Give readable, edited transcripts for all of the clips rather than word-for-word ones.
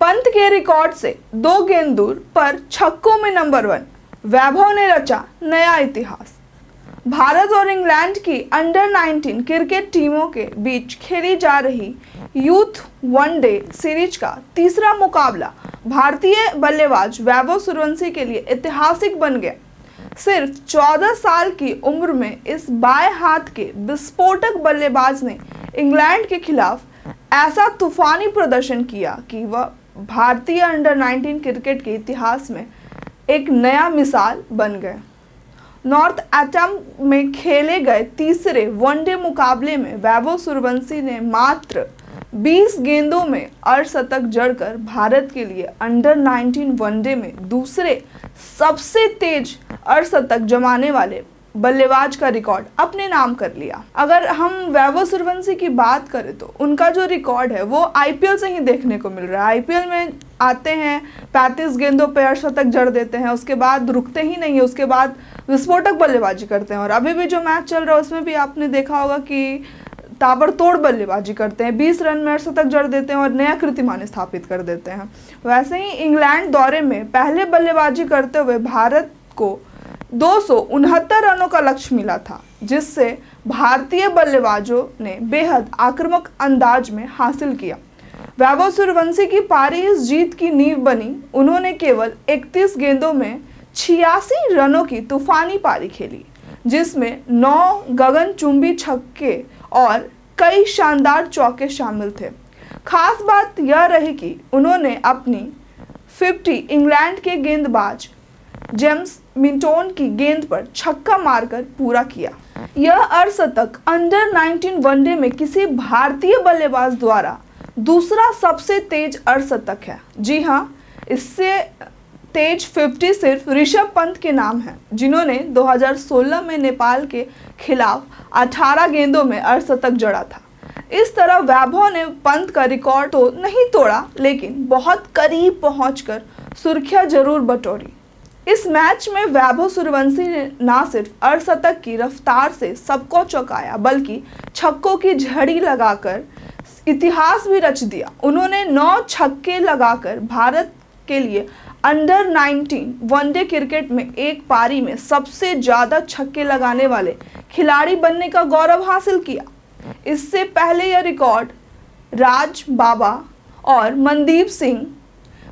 पंत के रिकॉर्ड से 2 गेंद दूर पर छक्कों में नंबर 1, वैभव ने रचा नया इतिहास। भारत और इंग्लैंड की अंडर 19 क्रिकेट टीमों के बीच खेली जा रही यूथ वनडे सीरीज का तीसरा मुकाबला भारतीय बल्लेबाज वैभव सूर्यवंशी के लिए ऐतिहासिक बन गया। सिर्फ 14 साल की उम्र में इस बाएं हाथ के विस्फोटक बल्लेबाज ने इंग्लैंड के खिलाफ ऐसा तूफानी प्रदर्शन किया कि वह भारतीय अंडर 19 क्रिकेट के इतिहास में एक नया मिसाल बन गए। नॉर्थ एटम में खेले गए तीसरे वनडे मुकाबले में वैभव सूर्यवंशी ने मात्र 20 गेंदों में अर्धशतक जड़कर भारत के लिए अंडर 19 वनडे में दूसरे सबसे तेज अर्धशतक जमाने वाले बल्लेबाज का रिकॉर्ड अपने नाम कर लिया। अगर हम वैभव सूर्यवंशी की बात करें तो उनका जो रिकॉर्ड है वो आईपीएल से ही देखने को मिल रहा है। आईपीएल में आते हैं, 35 गेंदों पर अर्धशतक जड़ देते हैं, उसके बाद रुकते ही नहीं है, उसके बाद विस्फोटक बल्लेबाजी करते हैं। और अभी भी जो मैच चल रहा है उसमें भी आपने देखा होगा कि ताबड़तोड़ बल्लेबाजी करते हैं, 20 रन में अर्धशतक जड़ देते हैं और नया कीर्तिमान स्थापित कर देते हैं। वैसे ही इंग्लैंड दौरे में पहले बल्लेबाजी करते हुए भारत को 269 रनों का लक्ष्य मिला था, जिससे भारतीय बल्लेबाजों ने बेहद आक्रामक अंदाज में हासिल किया। वैभव सूर्यवंशी की पारी इस जीत की नींव बनी। उन्होंने केवल 31 गेंदों में 86 रनों की तूफानी पारी खेली, जिसमें 9 गगनचुंबी छक्के और कई शानदार चौके शामिल थे। खास बात यह रही कि उन्होंने अपनी 50 इंग्लैंड के गेंदबाज जेम्स मिल्टन की गेंद पर छक्का मारकर पूरा किया। यह अर्धशतक अंडर 19 वनडे में किसी भारतीय बल्लेबाज द्वारा दूसरा सबसे तेज अर्धशतक है। जी हाँ, इससे तेज 50 सिर्फ ऋषभ पंत के नाम है, जिन्होंने 2016 में नेपाल के खिलाफ 18 गेंदों में अर्धशतक जड़ा था। इस तरह वैभव ने पंत का रिकॉर्ड तो नहीं तोड़ा, लेकिन बहुत करीब पहुंचकर सुर्खियां जरूर बटोरी। इस मैच में वैभव सूर्यवंशी ने न सिर्फ अर्धशतक की रफ्तार से सबको चौंकाया, बल्कि छक्कों की झड़ी लगाकर इतिहास भी रच दिया। उन्होंने 9 छक्के लगाकर भारत के लिए अंडर 19 वनडे क्रिकेट में एक पारी में सबसे ज़्यादा छक्के लगाने वाले खिलाड़ी बनने का गौरव हासिल किया। इससे पहले यह रिकॉर्ड राज बाबा और मनदीप सिंह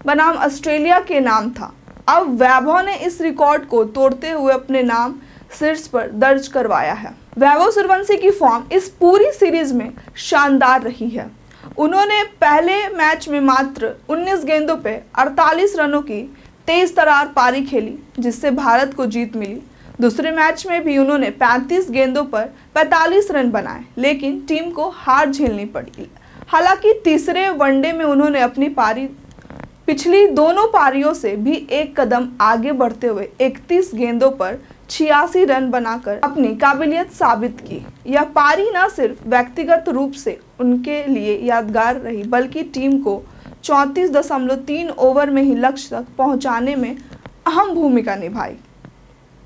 बनाम ऑस्ट्रेलिया के नाम था। अब वैभव ने इस रिकॉर्ड को तोड़ते हुए अपने नाम शीर्ष पर दर्ज करवाया है। वैभव सूर्यवंशी की फॉर्म इस पूरी सीरीज में शानदार रही है। उन्होंने पहले मैच में मात्र 19 गेंदों पे 48 रनों की तेज तर्रार पारी खेली, जिससे भारत को जीत मिली। दूसरे मैच में भी उन्होंने 35 गेंदों पर 45 रन बनाए, लेकिन टीम को हार झेलनी पड़ी। हालांकि तीसरे वनडे में उन्होंने अपनी पारी पिछली दोनों पारियों से भी एक कदम आगे बढ़ते हुए 31 गेंदों पर 86 रन बनाकर अपनी काबिलियत साबित की। यह पारी न सिर्फ व्यक्तिगत रूप से उनके लिए यादगार रही, बल्कि टीम को 34.3 ओवर में ही लक्ष्य तक पहुंचाने में अहम भूमिका निभाई।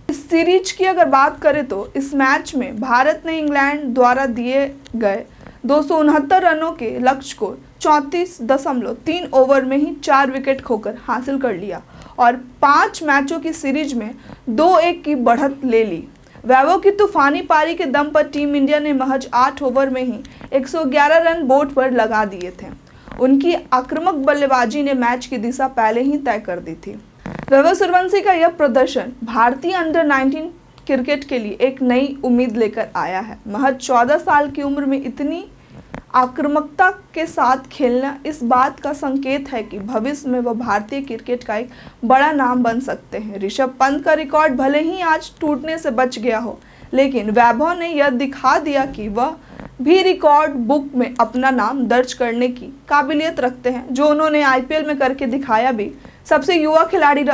इस सीरीज की अगर बात करें तो इस मैच में भारत ने इंग्लैंड द्वारा दिए गए 269 रनों के लक्ष्य को 34.3 ओवर में ही 4 विकेट खोकर हासिल कर लिया और 5 मैचों की सीरीज में 2-1 की बढ़त ले ली। वैभव की तूफानी पारी के दम पर टीम इंडिया ने महज 8 ओवर में ही 111 रन बोर्ड पर लगा दिए थे। उनकी आक्रामक बल्लेबाजी ने मैच की दिशा पहले ही तय कर दी थी। वैभव सूर्यवंशी का यह प्रदर्शन भारतीय अंडर 19 क्रिकेट के लिए एक नई उम्मीद लेकर आया है। महज 14 साल की उम्र में इतनी आक्रामकता के साथ खेलना इस बात का संकेत है कि भविष्य में वह भारतीय क्रिकेट का एक बड़ा नाम बन सकते हैं। ऋषभ पंत का रिकॉर्ड भले ही आज टूटने से बच गया हो, लेकिन वैभव ने यह दिखा दिया कि वह भी रिकॉर्ड बुक में अपना नाम दर्ज करने की काबिलियत रखते हैं, जो उन्होंने आईपीएल में करके दिखाया भी। सबसे युवा खिलाड़ी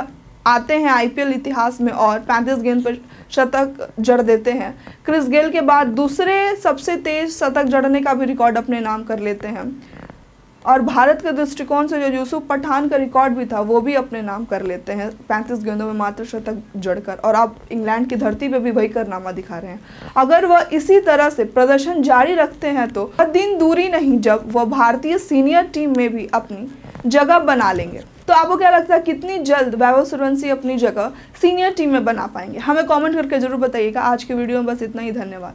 आते हैं आईपीएल इतिहास में और 35 गेंद पर शतक जड़ देते हैं। क्रिस गेल के बाद दूसरे सबसे तेज शतक जड़ने का भी रिकॉर्ड अपने नाम कर लेते हैं और भारत के दृष्टिकोण से जो यूसुफ पठान का रिकॉर्ड भी था वो भी अपने नाम कर लेते हैं 35 गेंदों में मात्र शतक जड़कर, और अब इंग्लैंड की धरती पे भी वही कारनामा दिखा रहे हैं। अगर वह इसी तरह से प्रदर्शन जारी रखते हैं तो दिन दूरी नहीं जब वह भारतीय सीनियर टीम में भी अपनी जगह बना लेंगे। तो आपको क्या लगता है कितनी जल्द वैभव सूर्यवंशी अपनी जगह सीनियर टीम में बना पाएंगे? हमें कमेंट करके जरूर बताइएगा। आज के वीडियो में बस इतना ही, धन्यवाद।